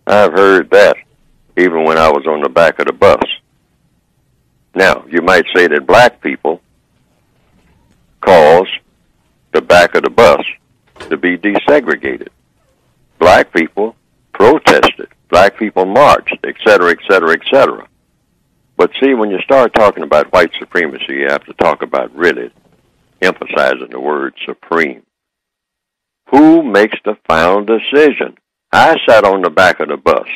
I've heard that even when I was on the back of the bus. Now, you might say that black people caused the back of the bus to be desegregated. Black people protested. Black people marched, et cetera, et cetera, et cetera. But see, when you start talking about white supremacy, you have to talk about really emphasizing the word supreme. Who makes the final decision? I sat on the back of the bus,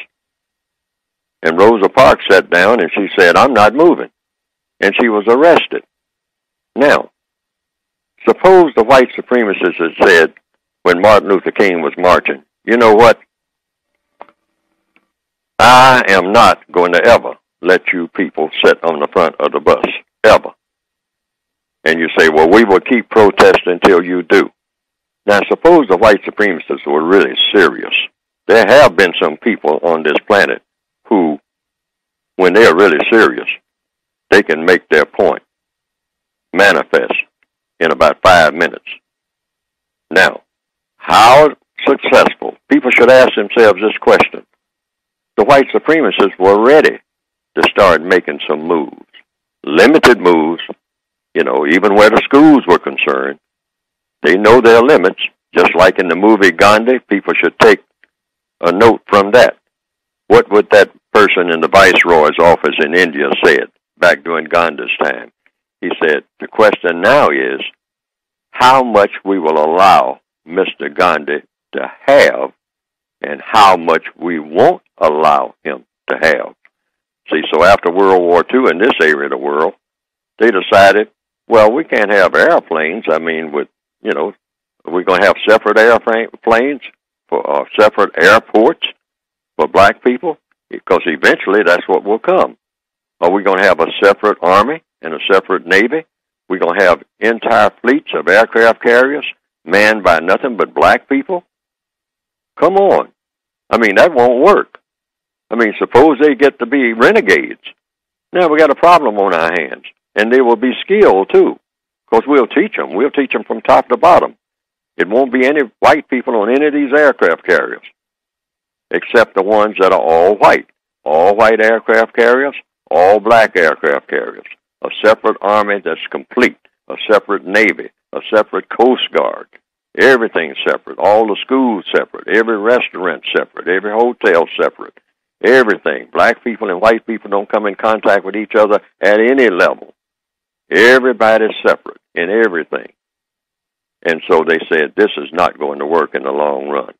and Rosa Parks sat down, and she said, "I'm not moving." And she was arrested. Now, suppose the white supremacists had said, when Martin Luther King was marching, "You know what? I am not going to ever let you people sit on the front of the bus, ever." And you say, "Well, we will keep protesting until you do." Now, suppose the white supremacists were really serious. There have been some people on this planet who, when they are really serious, they can make their point manifest in about 5 minutes. Now, how successful? People should ask themselves this question. The white supremacists were ready to start making some moves, limited moves, even where the schools were concerned. They know their limits, just like in the movie Gandhi. People should take a note from that. What would that person in the Viceroy's office in India said back during Gandhi's time? He said, the question now is how much we will allow Mr. Gandhi to have and how much we won't allow him to have. See, so after World War II in this area of the world, they decided, well, we can't have airplanes. I mean, we're going to have separate airplanes for separate airports for black people, because eventually that's what will come. Are we going to have a separate army and a separate navy? We're going to have entire fleets of aircraft carriers manned by nothing but black people? Come on. I mean, that won't work. I mean, suppose they get to be renegades. Now we got a problem on our hands. And they will be skilled, too, because we'll teach them. We'll teach them from top to bottom. It won't be any white people on any of these aircraft carriers, except the ones that are all white. All white aircraft carriers, all black aircraft carriers. A separate army that's complete. A separate navy. A separate coast guard. Everything separate. All the schools separate. Every restaurant separate. Every hotel separate. Everything. Black people and white people don't come in contact with each other at any level. Everybody's separate in everything. And so they said, this is not going to work in the long run.